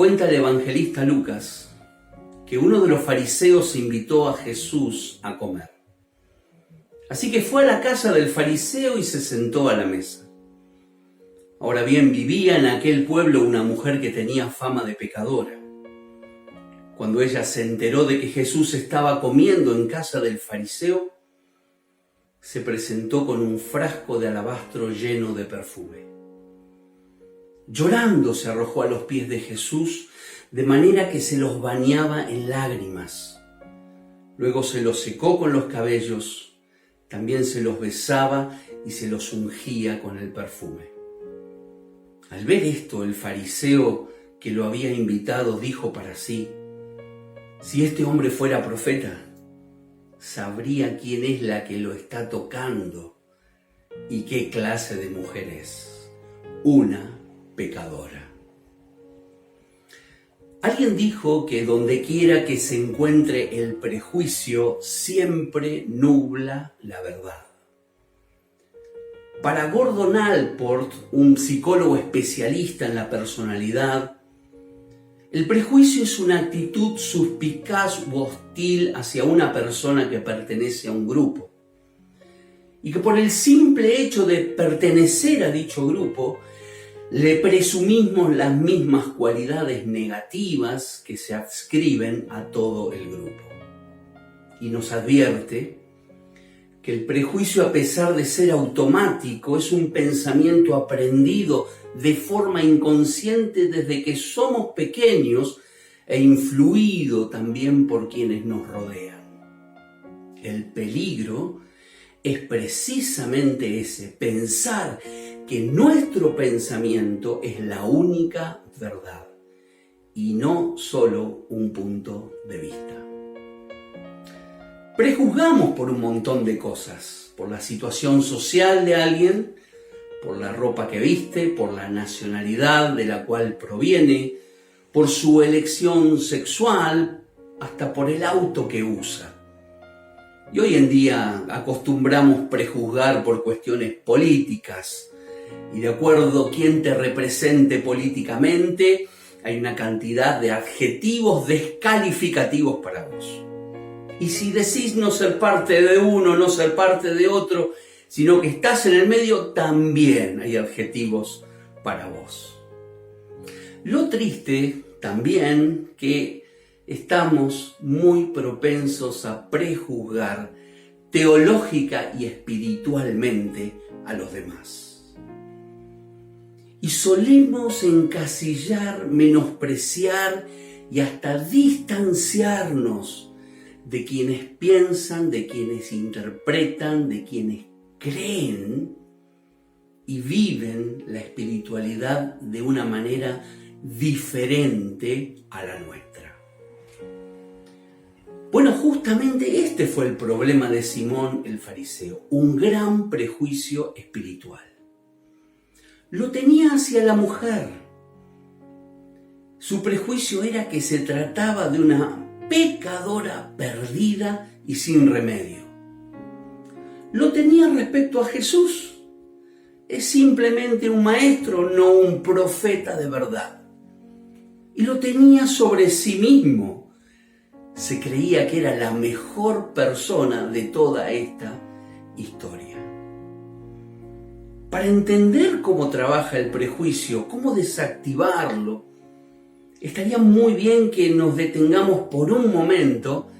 Cuenta el evangelista Lucas que uno de los fariseos invitó a Jesús a comer. Así que fue a la casa del fariseo y se sentó a la mesa. Ahora bien, vivía en aquel pueblo una mujer que tenía fama de pecadora. Cuando ella se enteró de que Jesús estaba comiendo en casa del fariseo, se presentó con un frasco de alabastro lleno de perfume. Llorando se arrojó a los pies de Jesús, de manera que se los bañaba en lágrimas. Luego se los secó con los cabellos, también se los besaba y se los ungía con el perfume. Al ver esto, el fariseo que lo había invitado dijo para sí: si este hombre fuera profeta, sabría quién es la que lo está tocando y qué clase de mujer es, una pecadora. Alguien dijo que donde quiera que se encuentre el prejuicio, siempre nubla la verdad. Para Gordon Allport, un psicólogo especialista en la personalidad, el prejuicio es una actitud suspicaz u hostil hacia una persona que pertenece a un grupo, y que por el simple hecho de pertenecer a dicho grupo, le presumimos las mismas cualidades negativas que se adscriben a todo el grupo. Y nos advierte que el prejuicio, a pesar de ser automático, es un pensamiento aprendido de forma inconsciente desde que somos pequeños e influido también por quienes nos rodean. El peligro es precisamente ese, pensar que nuestro pensamiento es la única verdad y no solo un punto de vista. Prejuzgamos por un montón de cosas, por la situación social de alguien, por la ropa que viste, por la nacionalidad de la cual proviene, por su elección sexual, hasta por el auto que usa. Y hoy en día acostumbramos prejuzgar por cuestiones políticas, y de acuerdo a quién te represente políticamente, hay una cantidad de adjetivos descalificativos para vos. Y si decís no ser parte de uno, no ser parte de otro, sino que estás en el medio, también hay adjetivos para vos. Lo triste también que estamos muy propensos a prejuzgar teológica y espiritualmente a los demás. Y solemos encasillar, menospreciar y hasta distanciarnos de quienes piensan, de quienes interpretan, de quienes creen y viven la espiritualidad de una manera diferente a la nuestra. Bueno, justamente este fue el problema de Simón el fariseo, un gran prejuicio espiritual. Lo tenía hacia la mujer. Su prejuicio era que se trataba de una pecadora perdida y sin remedio. Lo tenía respecto a Jesús. Es simplemente un maestro, no un profeta de verdad. Y lo tenía sobre sí mismo. Se creía que era la mejor persona de toda esta historia. Para entender cómo trabaja el prejuicio, cómo desactivarlo, estaría muy bien que nos detengamos por un momento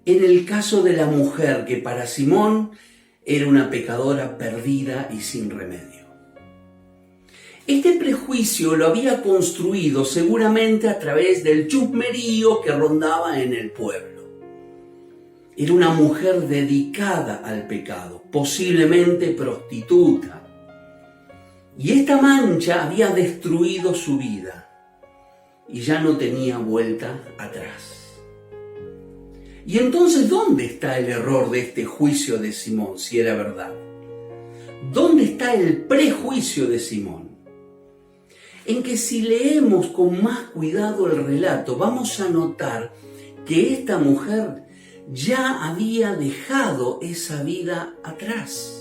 en el caso de la mujer, que para Simón era una pecadora perdida y sin remedio. Este prejuicio lo había construido seguramente a través del chusmerío que rondaba en el pueblo. Era una mujer dedicada al pecado, posiblemente prostituta. Y esta mancha había destruido su vida y ya no tenía vuelta atrás. Y entonces, ¿dónde está el error de este juicio de Simón, si era verdad? ¿Dónde está el prejuicio de Simón? En que si leemos con más cuidado el relato, vamos a notar que esta mujer ya había dejado esa vida atrás.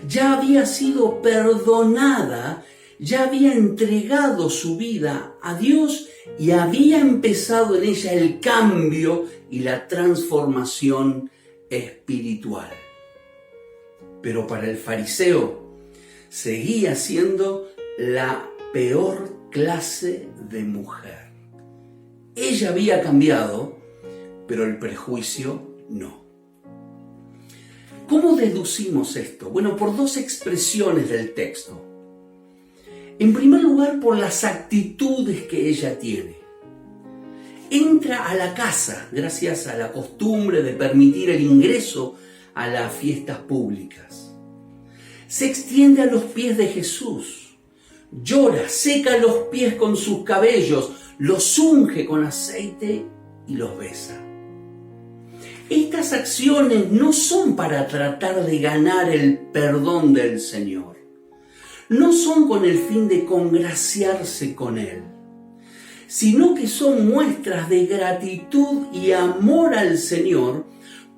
Ya había sido perdonada, ya había entregado su vida a Dios y había empezado en ella el cambio y la transformación espiritual. Pero para el fariseo seguía siendo la peor clase de mujer. Ella había cambiado, pero el prejuicio no. ¿Cómo deducimos esto? Bueno, por dos expresiones del texto. En primer lugar, por las actitudes que ella tiene. Entra a la casa gracias a la costumbre de permitir el ingreso a las fiestas públicas. Se extiende a los pies de Jesús. Llora, seca los pies con sus cabellos, los unge con aceite y los besa. Estas acciones no son para tratar de ganar el perdón del Señor. No son con el fin de congraciarse con Él, sino que son muestras de gratitud y amor al Señor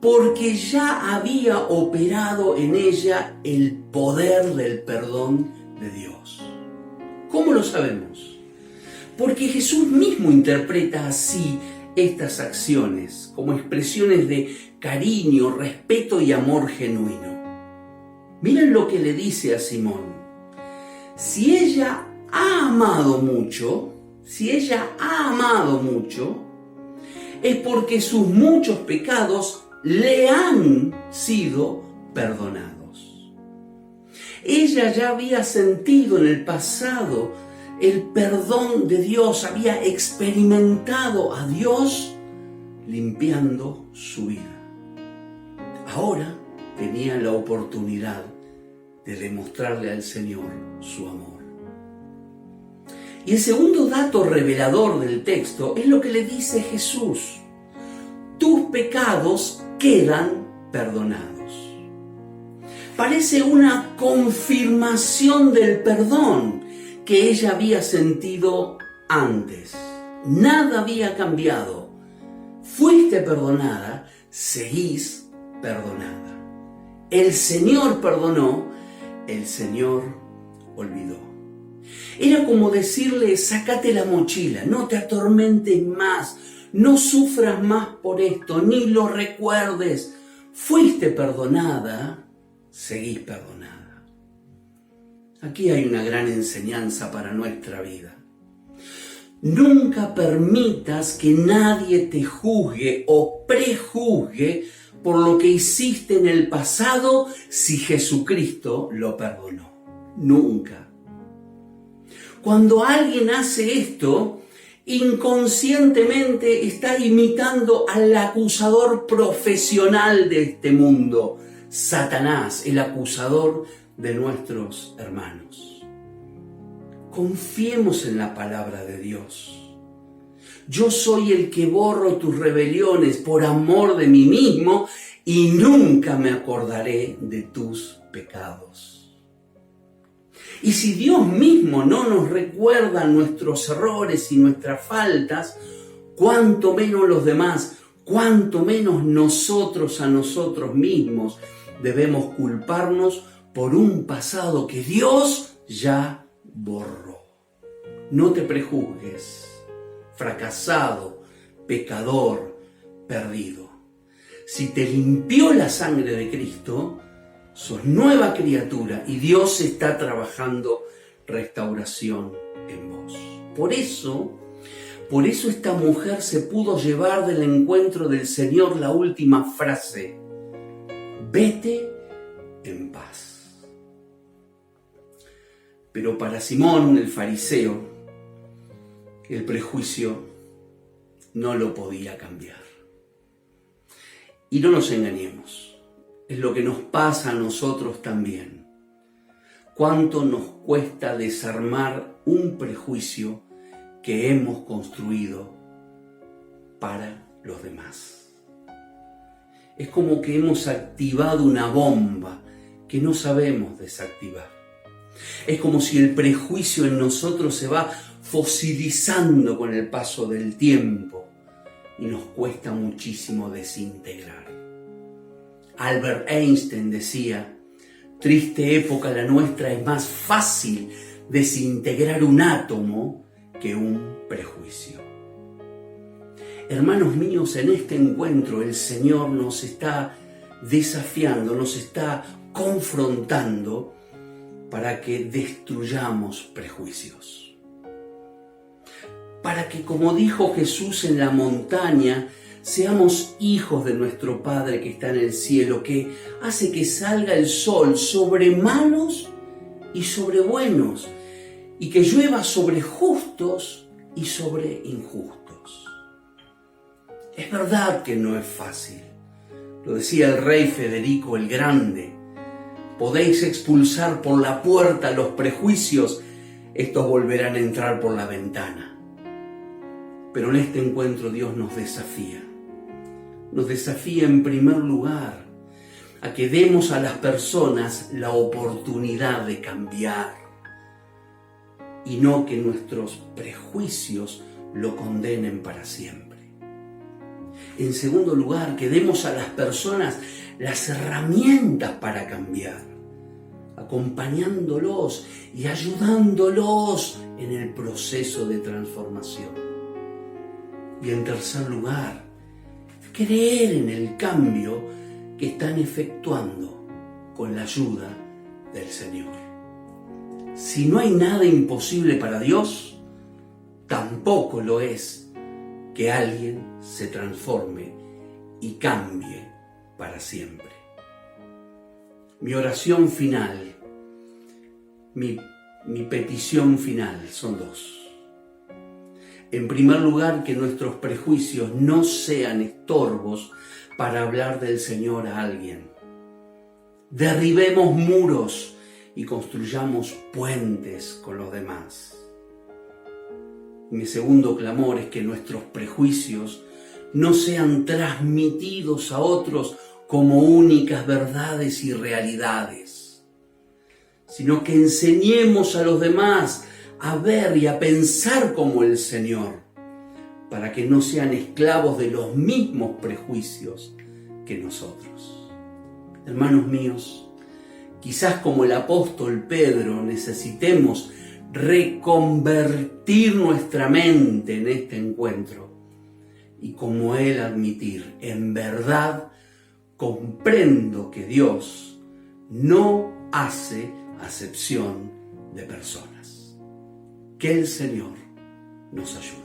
porque ya había operado en ella el poder del perdón de Dios. ¿Cómo lo sabemos? Porque Jesús mismo interpreta así estas acciones como expresiones de cariño, respeto y amor genuino. Miren lo que le dice a Simón. Si ella ha amado mucho, es porque sus muchos pecados le han sido perdonados. Ella ya había sentido en el pasado el perdón de Dios, había experimentado a Dios limpiando su vida. Ahora tenía la oportunidad de demostrarle al Señor su amor. Y el segundo dato revelador del texto es lo que le dice Jesús. Tus pecados quedan perdonados. Parece una confirmación del perdón que ella había sentido antes. Nada había cambiado. Fuiste perdonada, seguís perdonada. El Señor perdonó, el Señor olvidó. Era como decirle, sácate la mochila, no te atormentes más, no sufras más por esto, ni lo recuerdes. Fuiste perdonada, seguís perdonada. Aquí hay una gran enseñanza para nuestra vida. Nunca permitas que nadie te juzgue o prejuzgue por lo que hiciste en el pasado si Jesucristo lo perdonó. Nunca. Cuando alguien hace esto, inconscientemente está imitando al acusador profesional de este mundo, Satanás, el acusador de nuestros hermanos. Confiemos en la palabra de Dios. Yo soy el que borro tus rebeliones por amor de mí mismo y nunca me acordaré de tus pecados. Y si Dios mismo no nos recuerda nuestros errores y nuestras faltas, cuánto menos los demás, cuánto menos nosotros a nosotros mismos debemos culparnos por un pasado que Dios ya borró. No te prejuzgues, fracasado, pecador, perdido. Si te limpió la sangre de Cristo, sos nueva criatura y Dios está trabajando restauración en vos. Por eso esta mujer se pudo llevar del encuentro del Señor la última frase: vete en paz. Pero para Simón, el fariseo, el prejuicio no lo podía cambiar. Y no nos engañemos. Es lo que nos pasa a nosotros también. ¿Cuánto nos cuesta desarmar un prejuicio que hemos construido para los demás? Es como que hemos activado una bomba que no sabemos desactivar. Es como si el prejuicio en nosotros se va fosilizando con el paso del tiempo y nos cuesta muchísimo desintegrar. Albert Einstein decía, triste época la nuestra, es más fácil desintegrar un átomo que un prejuicio. Hermanos míos, en este encuentro el Señor nos está desafiando, nos está confrontando para que destruyamos prejuicios. Para que, como dijo Jesús en la montaña, seamos hijos de nuestro Padre que está en el cielo, que hace que salga el sol sobre malos y sobre buenos, y que llueva sobre justos y sobre injustos. Es verdad que no es fácil. Lo decía el rey Federico el Grande. Podéis expulsar por la puerta los prejuicios, estos volverán a entrar por la ventana. Pero en este encuentro Dios nos desafía. Nos desafía en primer lugar a que demos a las personas la oportunidad de cambiar y no que nuestros prejuicios lo condenen para siempre. En segundo lugar, que demos a las personas las herramientas para cambiar, acompañándolos y ayudándolos en el proceso de transformación. Y en tercer lugar, creer en el cambio que están efectuando con la ayuda del Señor. Si no hay nada imposible para Dios, tampoco lo es que alguien se transforme y cambie para siempre. Mi oración final, mi petición final son dos. En primer lugar, que nuestros prejuicios no sean estorbos para hablar del Señor a alguien. Derribemos muros y construyamos puentes con los demás. Mi segundo clamor es que nuestros prejuicios no sean transmitidos a otros como únicas verdades y realidades, sino que enseñemos a los demás a ver y a pensar como el Señor, para que no sean esclavos de los mismos prejuicios que nosotros. Hermanos míos, quizás como el apóstol Pedro necesitemos reconvertir nuestra mente en este encuentro y como él admitir, en verdad comprendo que Dios no hace acepción de personas. Que el Señor nos ayude.